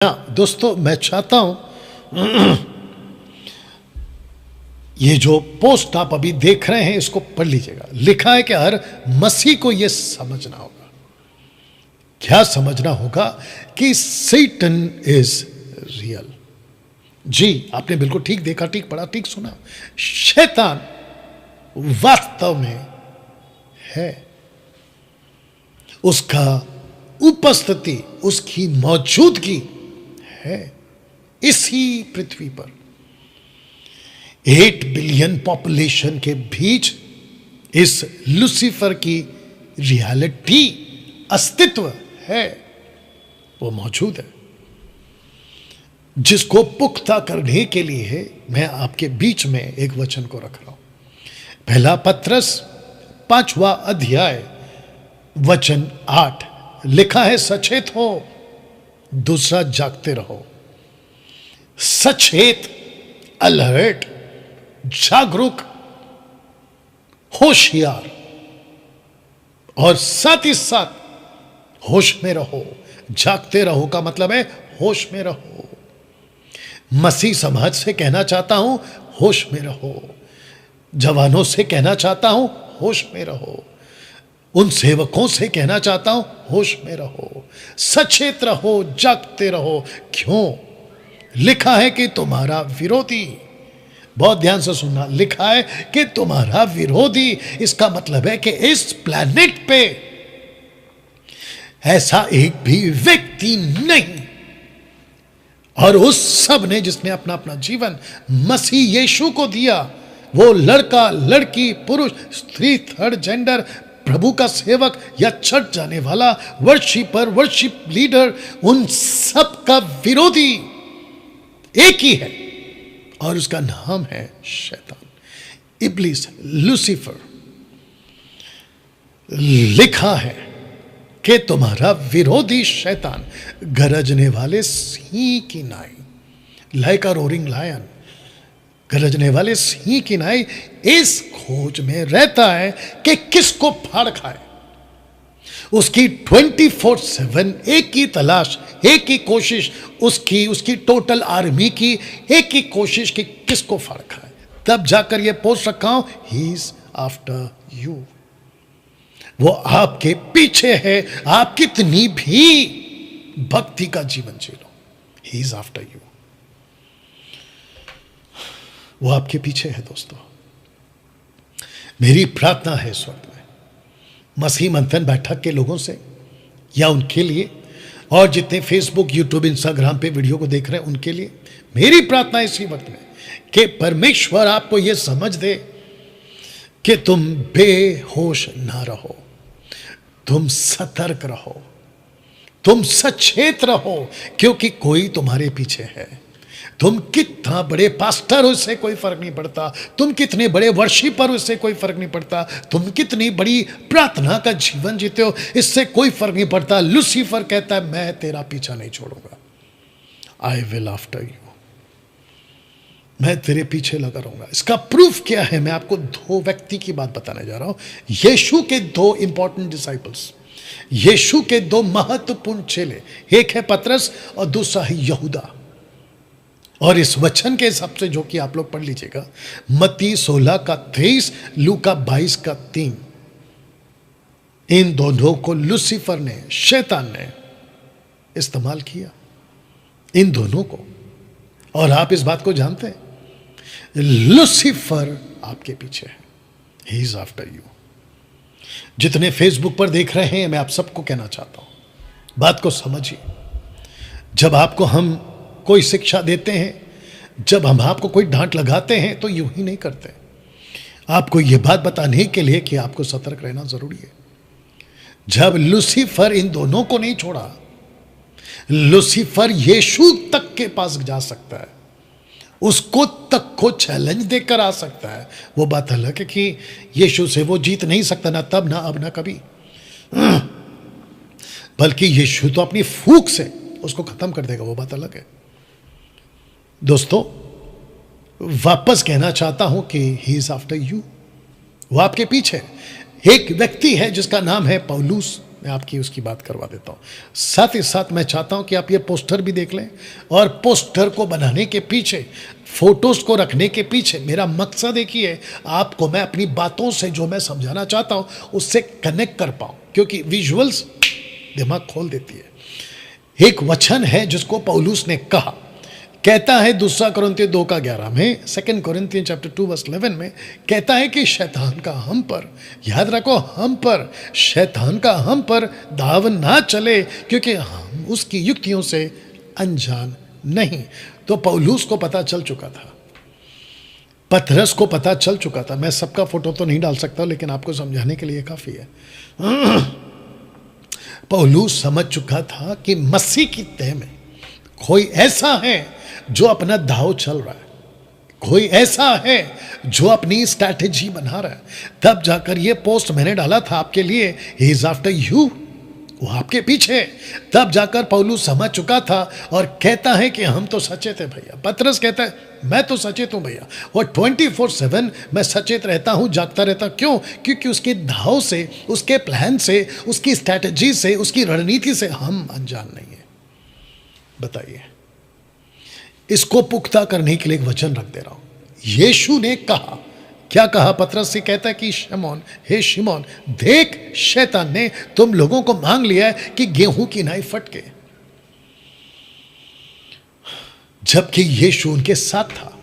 दोस्तों मैं चाहता हूं ये जो पोस्ट आप अभी देख रहे हैं इसको पढ़ लीजिएगा। लिखा है कि हर मसीह को यह समझना होगा। क्या समझना होगा? कि सैटन इज रियल। जी, आपने बिल्कुल ठीक देखा, ठीक पढ़ा, ठीक सुना। शैतान वास्तव में है। उसका उपस्थिति, उसकी मौजूदगी है इसी पृथ्वी पर। 8 बिलियन पॉपुलेशन के बीच इस लूसीफर की रियलिटी, अस्तित्व है, वो मौजूद है। जिसको पुख्ता करने के लिए मैं आपके बीच में एक वचन को रख रहा हूं। पहला पत्रस 5वां अध्याय वचन 8 लिखा है, सचेत हो, दूसरा जागते रहो। सचेत, अलर्ट, जागरूक, होशियार और साथ ही साथ होश में रहो। जागते रहो का मतलब है होश में रहो। मसीह समाज से कहना चाहता हूं, होश में रहो। जवानों से कहना चाहता हूं, होश में रहो। उन सेवकों से कहना चाहता हूं, होश में रहो, सचेत रहो, जागते रहो। क्यों? लिखा है कि तुम्हारा विरोधी, बहुत ध्यान से सुनना, लिखा है कि तुम्हारा विरोधी। इसका मतलब है कि इस प्लैनेट पे ऐसा एक भी व्यक्ति नहीं, और उस सब ने जिसने अपना अपना जीवन मसीह यीशु को दिया, वो लड़का, लड़की, पुरुष, स्त्री, थर्ड जेंडर, प्रभु का सेवक या चर्च जाने वाला, वर्शिपर, वर्शिप लीडर, उन सब का विरोधी एक ही है, और उसका नाम है शैतान, इब्लीस, लूसीफर। लिखा है कि तुम्हारा विरोधी शैतान गरजने वाले सिंह की नाई, लाइक अ रोरिंग लायन, गरजने वाले सिंह की नाई इस खोज में रहता है कि किसको फाड़ खाए। उसकी 24/7 एक ही तलाश, एक ही कोशिश, उसकी टोटल आर्मी की एक ही कोशिश कि किसको फाड़ खाए। तब जाकर ये पोस्ट रखा हूं, ही इज आफ्टर यू। वो आपके पीछे है। आप कितनी भी भक्ति का जीवन जी लो, ही इज आफ्टर यू। वो आपके पीछे है। दोस्तों, मेरी प्रार्थना है इस वक्त में मसीह मंथन बैठक के लोगों से, या उनके लिए, और जितने फेसबुक, यूट्यूब, इंस्टाग्राम पे वीडियो को देख रहे हैं उनके लिए मेरी प्रार्थना इसी वक्त में कि परमेश्वर आपको यह समझ दे कि तुम बेहोश ना रहो, तुम सतर्क रहो, तुम सचेत रहो, क्योंकि कोई तुम्हारे पीछे है। तुम कितना बड़े पास्टर हो इससे कोई फर्क नहीं पड़ता, तुम कितने बड़े वर्शिपर हो इससे कोई फर्क नहीं पड़ता, तुम कितनी बड़ी प्रार्थना का जीवन जीते हो इससे कोई फर्क नहीं पड़ता। लूसीफर कहता है, मैं तेरा पीछा नहीं छोड़ूंगा, आई विल आफ्टर यू, मैं तेरे पीछे लगा रहूंगा। इसका प्रूफ क्या है? मैं आपको 2 व्यक्ति की बात बताने जा रहा हूं। यीशु के 2 इंपॉर्टेंट डिसाइपल्स, यीशु के 2 महत्वपूर्ण चेले, एक है पतरस और दूसरा है यहूदा। और इस वचन के हिसाब से जो कि आप लोग पढ़ लीजिएगा, मत्ती 16 का 23, लूका 22 का 3, इन दोनों को लूसीफर ने, शैतान ने इस्तेमाल किया, इन दोनों को। और आप इस बात को जानते हैं, लूसीफर आपके पीछे है, ही इज आफ्टर यू। जितने फेसबुक पर देख रहे हैं, मैं आप सबको कहना चाहता हूं, बात को समझिए। जब आपको हम कोई शिक्षा देते हैं, जब हम आपको कोई डांट लगाते हैं, तो यूं ही नहीं करते। आपको यह बात बताने के लिए कि आपको सतर्क रहना जरूरी है। जब लूसीफर इन दोनों को नहीं छोड़ा, लूसीफर यीशु तक के पास जा सकता है, उसको तक को चैलेंज देकर आ सकता है। वो बात अलग है कि यीशु से वो जीत नहीं सकता, ना तब, ना अब, ना कभी, बल्कि यीशु तो अपनी फूंक से उसको खत्म कर देगा, वो बात अलग है। दोस्तों, वापस कहना चाहता हूं कि ही इज आफ्टर यू, वो आपके पीछे। एक व्यक्ति है जिसका नाम है पौलुस, मैं आपकी उसकी बात करवा देता हूँ। साथ ही साथ मैं चाहता हूँ कि आप ये पोस्टर भी देख लें, और पोस्टर को बनाने के पीछे, फोटोज़ को रखने के पीछे मेरा मकसद एक ही है, आपको मैं अपनी बातों से जो मैं समझाना चाहता हूँ उससे कनेक्ट कर पाऊँ, क्योंकि विजुअल्स दिमाग खोल देती है। एक वचन है जिसको पौलुस ने कहा, कहता है 2 कोरिन्थियों 2:11 में, 2 कोरिन्थियंस चैप्टर 2 वर्स 11 में कहता है कि शैतान का हम पर, याद रखो हम पर, शैतान का हम पर दाव ना चले, क्योंकि हम उसकी युक्तियों से अनजान नहीं। तो पौलुस को पता चल चुका था, पतरस को पता चल चुका था। मैं सबका फोटो तो नहीं डाल सकता, लेकिन आपको समझाने के लिए काफ़ी है। पौलुस समझ चुका था कि मसीह की तह में कोई ऐसा है जो अपना दाव चल रहा है, कोई ऐसा है जो अपनी स्ट्रैटेजी बना रहा है। तब जाकर ये पोस्ट मैंने डाला था आपके लिए, ही इज आफ्टर यू, वो आपके पीछे। तब जाकर पौलुस समझ चुका था और कहता है कि हम तो सचेत है भैया। पतरस कहता है मैं तो सचेत हूँ भैया, और 24/7 मैं सचेत रहता हूँ, जागता रहता। क्यों? क्योंकि उसके दाव से, उसके प्लान से, उसकी स्ट्रैटेजी से, उसकी रणनीति से हम अनजान नहीं है। बताइए, इसको पुख्ता करने के लिए एक वचन रख दे रहा हूं। यीशु ने कहा, क्या कहा? पतरस से कहता है कि शमौन, हे शिमोन, देख शैतान ने तुम लोगों को मांग लिया है कि गेहूं की नाई फटके। जबकि यीशु उनके साथ था,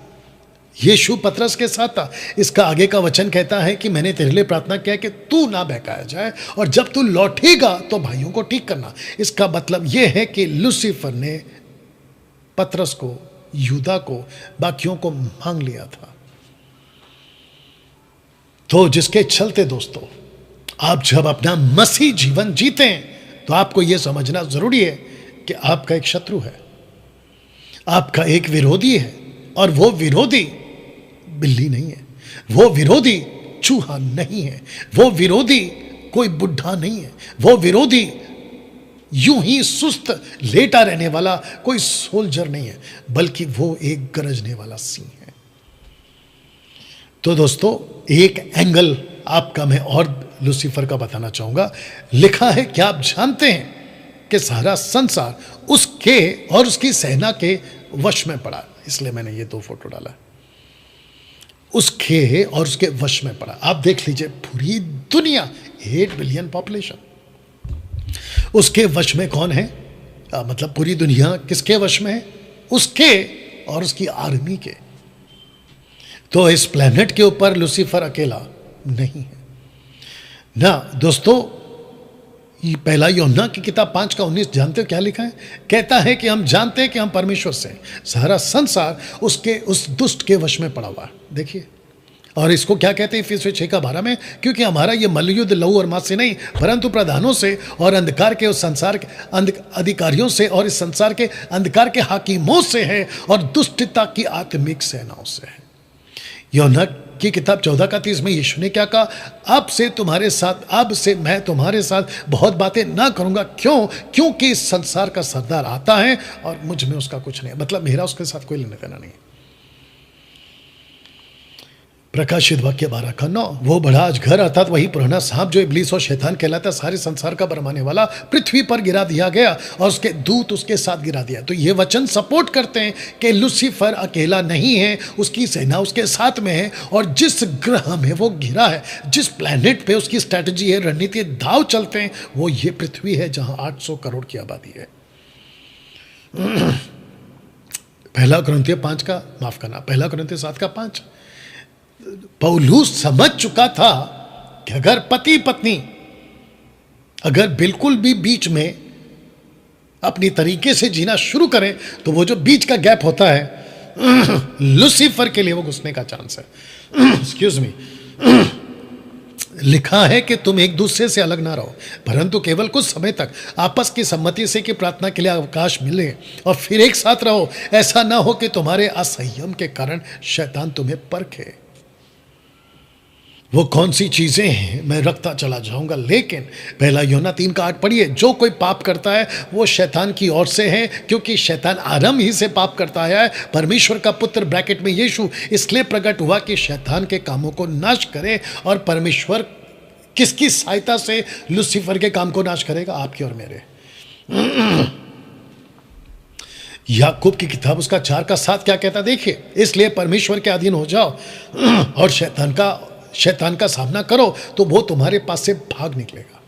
यीशु पतरस के साथ था। इसका आगे का वचन कहता है कि मैंने तेरे लिए प्रार्थना किया कि तू ना बहकाया जाए, और जब तू लौटेगा तो भाइयों को ठीक करना। इसका मतलब यह है कि लूसीफर ने पतरस को, यूदा को, बाकियों को मांग लिया था। तो जिसके चलते दोस्तों, आप जब अपना मसीह जीवन जीते हैं तो आपको यह समझना जरूरी है कि आपका एक शत्रु है, आपका एक विरोधी है, और वो विरोधी बिल्ली नहीं है, वो विरोधी चूहा नहीं है, वो विरोधी कोई बुढ़ा नहीं है, वो विरोधी यूं ही सुस्त लेटा रहने वाला कोई सोल्जर नहीं है, बल्कि वो एक गरजने वाला सिंह है। तो दोस्तों, एक एंगल आपका मैं और लूसीफर का बताना चाहूंगा। लिखा है, क्या आप जानते हैं कि सारा संसार उसके और उसकी सेना के वश में पड़ा? इसलिए मैंने ये 2 फोटो डाला। उसके और उसके वश में पड़ा। आप देख लीजिए, पूरी दुनिया 8 बिलियन पॉपुलेशन, उसके वश में कौन है? मतलब पूरी दुनिया किसके वश में है? उसके और उसकी आर्मी के। तो इस प्लेनेट के ऊपर लूसीफर अकेला नहीं है ना दोस्तों। ये पहला यूहन्ना की किताब 5:19 जानते हो क्या लिखा है? कहता है कि हम जानते हैं कि हम परमेश्वर से, सारा संसार उसके उस दुष्ट के वश में पड़ा हुआ है। देखिए, और इसको क्या कहते हैं इफिसियों 6:12 में? क्योंकि हमारा ये मल्लयुद्ध लहू और मांस से नहीं, परंतु प्रधानों से और अंधकार के उस संसार के अधिकारियों से और इस संसार के अंधकार के हाकिमों से है, और दुष्टता की आत्मिक सेनाओं से है। यूहन्ना की किताब 14:30 में यीशु ने क्या कहा? अब से मैं तुम्हारे साथ बहुत बातें ना करूंगा। क्यों? क्योंकि इस संसार का सरदार आता है और मुझ में उसका कुछ नहीं, मतलब मेरा उसके साथ कोई लेना देना नहीं। प्रकाशित वाक्य 12:9, वो बड़ा अजगर अर्थात वही पुराना सांप जो इब्लीस और शैतान कहलाता, सारे संसार का भरमाने वाला, पृथ्वी पर गिरा दिया गया और उसके दूत उसके साथ गिरा दिया। तो ये वचन सपोर्ट करते हैं कि लूसीफर अकेला नहीं है, उसकी सेना उसके साथ में है, और जिस ग्रह में वो गिरा है, जिस प्लैनेट पे उसकी स्ट्रैटेजी है, रणनीति, दाव चलते हैं, वो ये पृथ्वी है जहां 800 करोड़ की आबादी है। पहला कोरिन्थियों 7:5 पौलुस समझ चुका था कि अगर पति पत्नी अगर बिल्कुल भी बीच में अपनी तरीके से जीना शुरू करें, तो वो जो बीच का गैप होता है लूसीफर के लिए वो घुसने का चांस है। Excuse me. लिखा है कि तुम एक दूसरे से अलग ना रहो, परंतु केवल कुछ समय तक आपस की सम्मति से कि प्रार्थना के लिए अवकाश मिले, और फिर एक साथ रहो। ऐसा ना हो कि तुम्हारे असंयम के कारण शैतान तुम्हें परखे। वो कौन सी चीजें हैं मैं रखता चला जाऊंगा, लेकिन पहला यूहन्ना 3:8 पढ़िए। जो कोई पाप करता है वो शैतान की ओर से है, क्योंकि शैतान आरंभ ही से पाप करता है। परमेश्वर का पुत्र ब्रैकेट में यीशु इसलिए प्रकट हुआ कि शैतान के कामों को नाश करे और परमेश्वर किसकी सहायता से लूसीफर के काम को नाश करेगा? आपके और मेरे। याकूब की किताब उसका 4:7 क्या कहता? देखिए, इसलिए परमेश्वर के अधीन हो जाओ और शैतान का सामना करो तो वो तुम्हारे पास से भाग निकलेगा।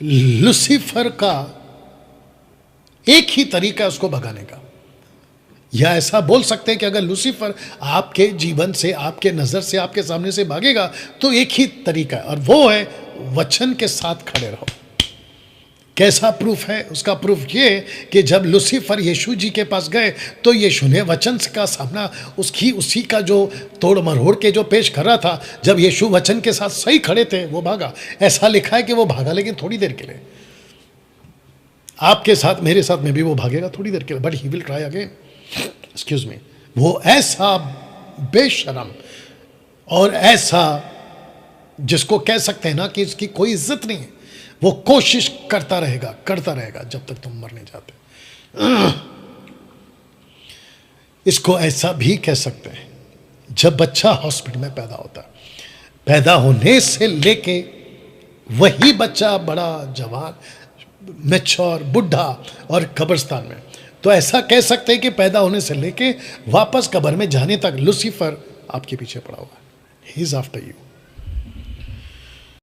लूसीफर का एक ही तरीका है उसको भगाने का। या ऐसा बोल सकते हैं कि अगर लूसीफर आपके जीवन से, आपके नजर से, आपके सामने से भागेगा तो एक ही तरीका है, और वो है वचन के साथ खड़े रहो। कैसा प्रूफ है? उसका प्रूफ ये कि जब लूसीफर यीशु जी के पास गए तो यीशु ने वचन का सामना उसी का जो तोड़ मरोड़ के जो पेश कर रहा था, जब यीशु वचन के साथ सही खड़े थे वो भागा। ऐसा लिखा है कि वो भागा, लेकिन थोड़ी देर के लिए। आपके साथ, मेरे साथ में भी वो भागेगा थोड़ी देर के लिए, but he will try again. Excuse me. वो ऐसा बेशरम और ऐसा जिसको कह सकते हैं ना कि इसकी कोई इज्जत नहीं है, वो कोशिश करता रहेगा जब तक तुम मर नहीं जाते। इसको ऐसा भी कह सकते हैं, जब बच्चा हॉस्पिटल में पैदा होता है, पैदा होने से लेके वही बच्चा बड़ा, जवान, मैच्योर, बुढ़ा और कब्रिस्तान में, तो ऐसा कह सकते हैं कि पैदा होने से लेके वापस कब्र में जाने तक लूसीफर आपके पीछे पड़ा हुआ है। He is after you.